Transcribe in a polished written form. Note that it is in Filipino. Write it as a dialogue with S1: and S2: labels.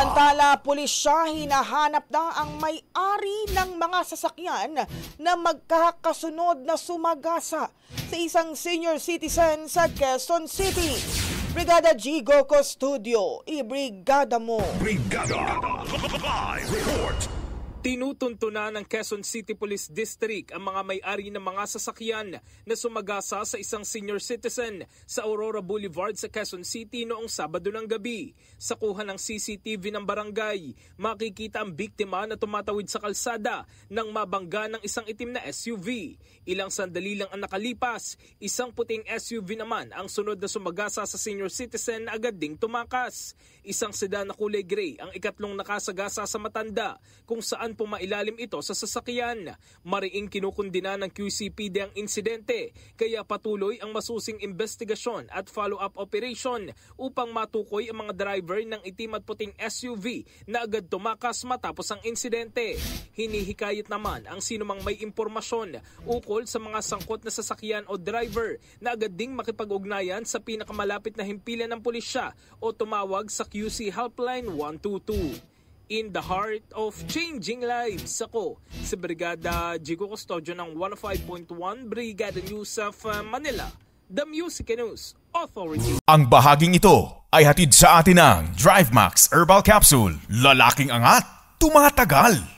S1: Samantala, pulisya hinahanap na ang may-ari ng mga sasakyan na magkakasunod na sumagasa sa isang senior citizen sa Quezon City. Brigada G. Goco Studio, ibrigada mo.
S2: Brigada Live Report.
S3: Tinutuntunan ng Quezon City Police District ang mga may-ari ng mga sasakyan na sumagasa sa isang senior citizen sa Aurora Boulevard sa Quezon City noong Sabado ng gabi. Sa kuha ng CCTV ng barangay, makikita ang biktima na tumatawid sa kalsada nang mabangga ng isang itim na SUV. Ilang sandali lang ang nakalipas, isang puting SUV naman ang sunod na sumagasa sa senior citizen na agad ding tumakas. Isang sedan na kulay gray ang ikatlong nakasagasa sa matanda kung saan pumailalim ito sa sasakyan. Mariing kinukundina ng QCPD ang insidente, kaya patuloy ang masusing investigasyon at follow-up operation upang matukoy ang mga driver ng itim at puting SUV na agad tumakas matapos ang insidente. Hinihikayat naman ang sinumang may impormasyon ukol sa mga sangkot na sasakyan o driver na agad ding makipag-ugnayan sa pinakamalapit na himpilan ng pulisya o tumawag sa QC Helpline 122. In the heart of changing lives, ako si Brigada Jigo Custodio ng 105.1 Brigada News of Manila, the Music News Authority.
S2: Ang bahaging ito ay hatid sa atin ng DriveMax Herbal Capsule. Lalaking angat, tumatagal.